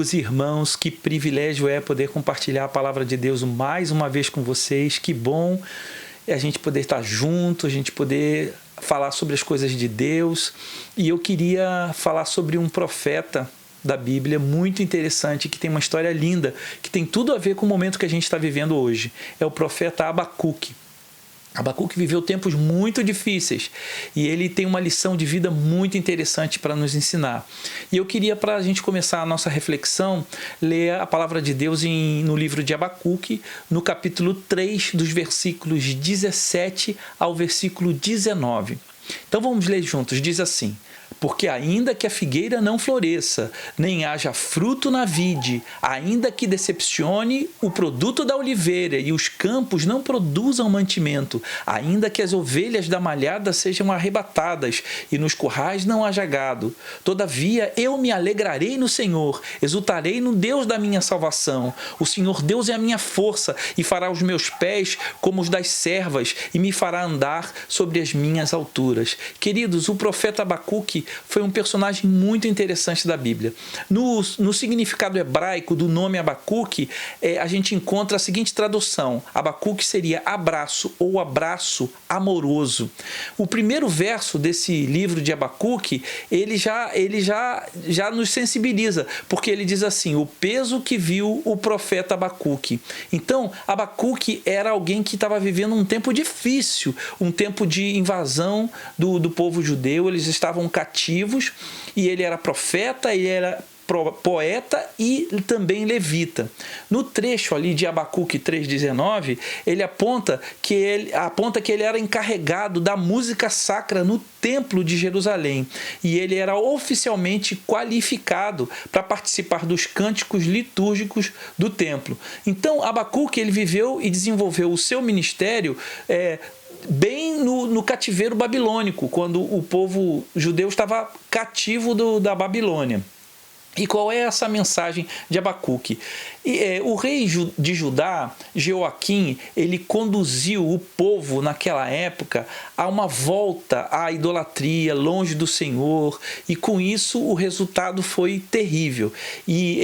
amigos e irmãos, que privilégio é poder compartilhar a palavra de Deus mais uma vez com vocês. Que bom é a gente poder estar junto, a gente poder falar sobre as coisas de Deus. E eu queria falar sobre um profeta da Bíblia muito interessante, que tem uma história linda, que tem tudo a ver com o momento que a gente está vivendo hoje. É o profeta Abacuque. Abacuque viveu tempos muito difíceis e ele tem uma lição de vida muito interessante para nos ensinar. E eu queria, para a gente começar a nossa reflexão, ler a palavra de Deus no livro de Abacuque, no capítulo 3, dos versículos 17 ao versículo 19. Então vamos ler juntos, diz assim: porque ainda que a figueira não floresça, nem haja fruto na vide, ainda que decepcione o produto da oliveira e os campos não produzam mantimento, ainda que as ovelhas da malhada sejam arrebatadas e nos currais não haja gado, todavia eu me alegrarei no Senhor, exultarei no Deus da minha salvação. O Senhor Deus é a minha força e fará os meus pés como os das servas e me fará andar sobre as minhas alturas. Queridos, o profeta Abacuque foi um personagem muito interessante da Bíblia. No significado hebraico do nome Abacuque, a gente encontra a seguinte tradução: Abacuque seria abraço ou abraço amoroso. O primeiro verso desse livro de Abacuque, ele já nos sensibiliza, porque ele diz assim: o peso que viu o profeta Abacuque. Então, Abacuque era alguém que estava vivendo um tempo difícil, um tempo de invasão do povo judeu. Eles estavam cativos e ele era profeta, ele era poeta e também levita. No trecho ali de Abacuque 3,19, ele aponta que ele era encarregado da música sacra no templo de Jerusalém e ele era oficialmente qualificado para participar dos cânticos litúrgicos do templo. Então Abacuque ele viveu e desenvolveu o seu ministério bem no cativeiro babilônico, quando o povo judeu estava cativo da Babilônia. E qual é essa mensagem de Abacuque? O rei de Judá, Jeoaquim, ele conduziu o povo naquela época a uma volta à idolatria, longe do Senhor, e com isso o resultado foi terrível. E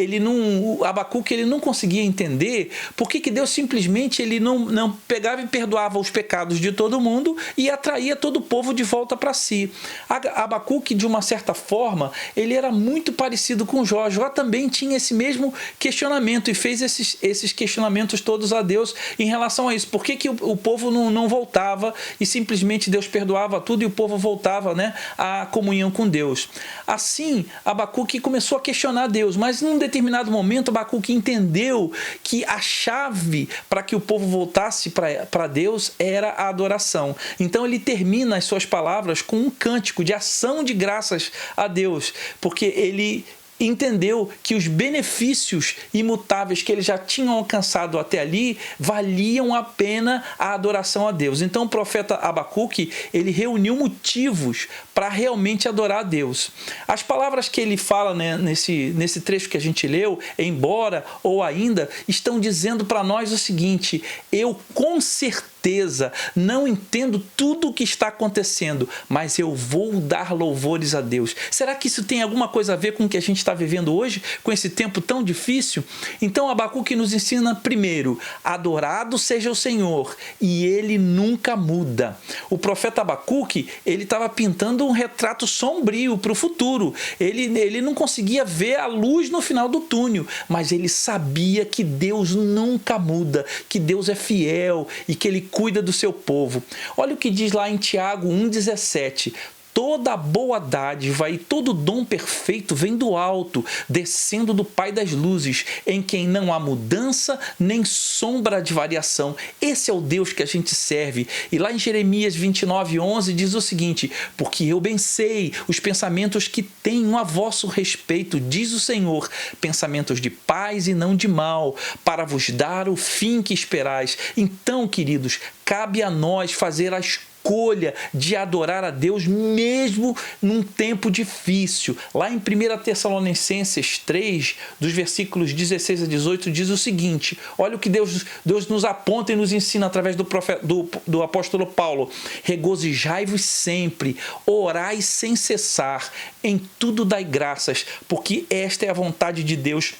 Abacuque ele não conseguia entender por que Deus simplesmente ele não pegava e perdoava os pecados de todo mundo e atraía todo o povo de volta para si. Abacuque, de uma certa forma, ele era muito parecido com Jó. Jó também tinha esse mesmo questionamento e fez esses questionamentos todos a Deus em relação a isso. Por que o povo não voltava e simplesmente Deus perdoava tudo e o povo voltava, à comunhão com Deus? Assim, Abacuque começou a questionar Deus, mas num determinado momento Abacuque entendeu que a chave para que o povo voltasse para Deus era a adoração. Então ele termina as suas palavras com um cântico de ação de graças a Deus, porque ele entendeu que os benefícios imutáveis que eles já tinham alcançado até ali valiam a pena a adoração a Deus. Então o profeta Abacuque ele reuniu motivos para realmente adorar a Deus. As palavras que ele fala nesse trecho que a gente leu, embora ou ainda, estão dizendo para nós o seguinte: eu com certeza não entendo tudo o que está acontecendo, mas eu vou dar louvores a Deus. Será que isso tem alguma coisa a ver com o que a gente está vivendo hoje, com esse tempo tão difícil? Então Abacuque nos ensina primeiro: adorado seja o Senhor, e ele nunca muda. O profeta Abacuque ele estava pintando um retrato sombrio para o futuro. Ele não conseguia ver a luz no final do túnel, mas ele sabia que Deus nunca muda, que Deus é fiel e que ele cuida do seu povo. Olha o que diz lá em Tiago 1,17: toda boa dádiva e todo dom perfeito vem do alto, descendo do Pai das luzes, em quem não há mudança nem sombra de variação. Esse é o Deus que a gente serve. E lá em Jeremias 29,11 diz o seguinte: porque eu bem sei os pensamentos que tenho a vosso respeito, diz o Senhor, pensamentos de paz e não de mal, para vos dar o fim que esperais. Então, queridos, cabe a nós fazer a escolha de adorar a Deus mesmo num tempo difícil. Lá em 1 Tessalonicenses 3, dos versículos 16 a 18, diz o seguinte: olha o que Deus nos aponta e nos ensina através do apóstolo Paulo: regozijai-vos sempre, orai sem cessar, em tudo dai graças, porque esta é a vontade de Deus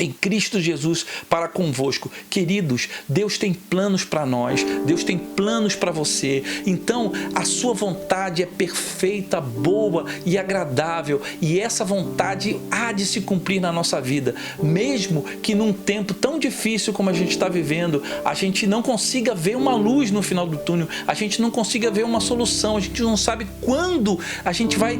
em Cristo Jesus para convosco. Queridos, Deus tem planos para nós, Deus tem planos para você. Então, a sua vontade é perfeita, boa e agradável, e essa vontade há de se cumprir na nossa vida, mesmo que num tempo tão difícil como a gente está vivendo, a gente não consiga ver uma luz no final do túnel, a gente não consiga ver uma solução, a gente não sabe quando a gente vai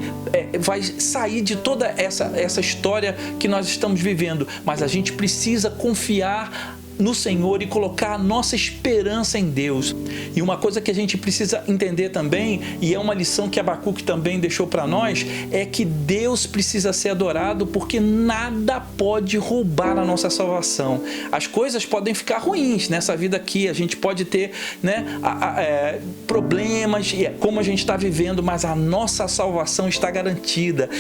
sair de toda essa história que nós estamos vivendo, mas a gente precisa confiar no Senhor e colocar a nossa esperança em Deus. E uma coisa que a gente precisa entender também, e é uma lição que Abacuque também deixou para nós, é que Deus precisa ser adorado, porque nada pode roubar a nossa salvação. As coisas podem ficar ruins nessa vida aqui, a gente pode ter, né, problemas, como a gente está vivendo, mas a nossa salvação está garantida.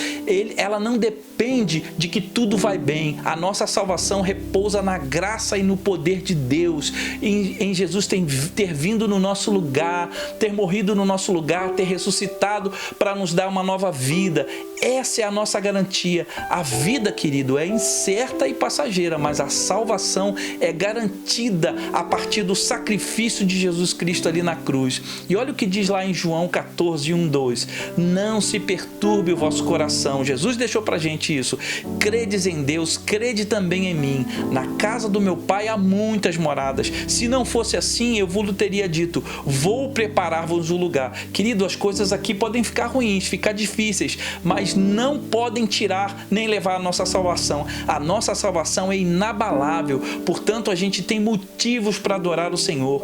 Ela não depende de que tudo vai bem. A nossa salvação repousa na graça e no poder de Deus, em Jesus ter vindo no nosso lugar, ter morrido no nosso lugar, ter ressuscitado para nos dar uma nova vida. Essa é a nossa garantia. A vida, querido, é incerta e passageira, mas a salvação é garantida a partir do sacrifício de Jesus Cristo ali na cruz. E olha o que diz lá em João 14, 1, 2. Não se perturbe o vosso coração. Jesus deixou pra gente isso. Credes em Deus, crede também em mim. Na casa do meu Pai há muitas moradas. Se não fosse assim, eu vos teria dito, vou preparar-vos um lugar. Querido, as coisas aqui podem ficar ruins, ficar difíceis, mas não podem tirar nem levar a nossa salvação. A nossa salvação é inabalável, portanto a gente tem motivos para adorar o Senhor.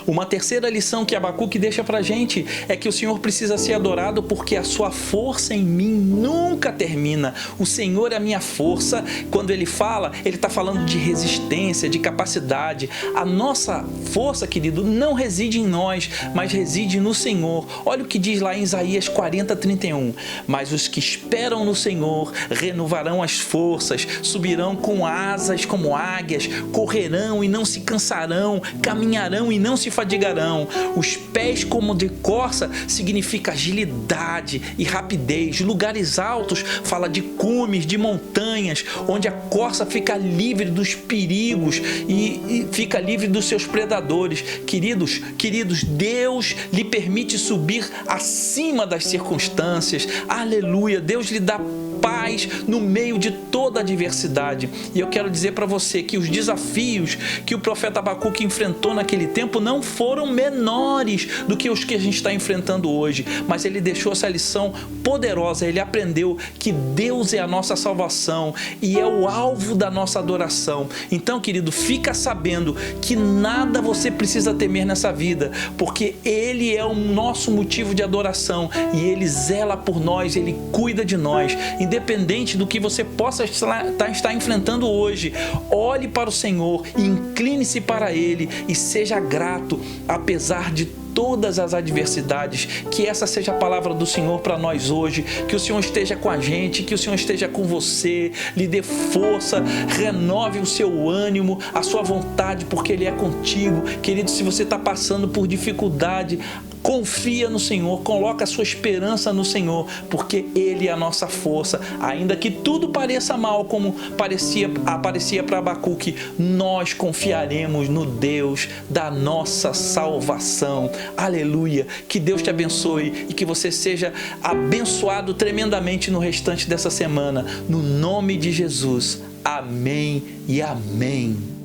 Uma terceira lição que Abacuque deixa pra gente é que o Senhor precisa ser adorado porque a sua força em mim nunca termina. O Senhor é a minha força. Quando ele fala, ele está falando de resistência, de capacidade. A nossa força, querido, não reside em nós, mas reside no Senhor. Olha o que diz lá em Isaías 40, 31. Mas os que esperam no Senhor renovarão as forças, subirão com asas como águias, correrão e não se cansarão, caminharão e não se fadigarão. Os pés como de corça significa agilidade e rapidez. Lugares altos fala de cumes, de montanhas, onde a corça fica livre dos perigos e fica livre dos seus predadores. Queridos, Deus lhe permite subir acima das circunstâncias. Aleluia! Deus lhe dá paz no meio de toda a adversidade. E eu quero dizer para você que os desafios que o profeta Abacuque enfrentou naquele tempo não foram menores do que os que a gente está enfrentando hoje, mas ele deixou essa lição poderosa. Ele aprendeu que Deus é a nossa salvação e é o alvo da nossa adoração. Então, querido, fica sabendo que nada você precisa temer nessa vida, porque Ele é o nosso motivo de adoração e Ele zela por nós, Ele cuida de nós. Independente do que você possa estar enfrentando hoje, olhe para o Senhor, incline-se para Ele e seja grato, apesar de todas as adversidades. Que essa seja a palavra do Senhor para nós hoje, que o Senhor esteja com a gente, que o Senhor esteja com você, lhe dê força, renove o seu ânimo, a sua vontade, porque Ele é contigo. Querido, se você está passando por dificuldade, confia no Senhor, coloca a sua esperança no Senhor, porque Ele é a nossa força. Ainda que tudo pareça mal, como aparecia para Abacuque, nós confiaremos no Deus da nossa salvação. Aleluia! Que Deus te abençoe e que você seja abençoado tremendamente no restante dessa semana. No nome de Jesus. Amém e amém.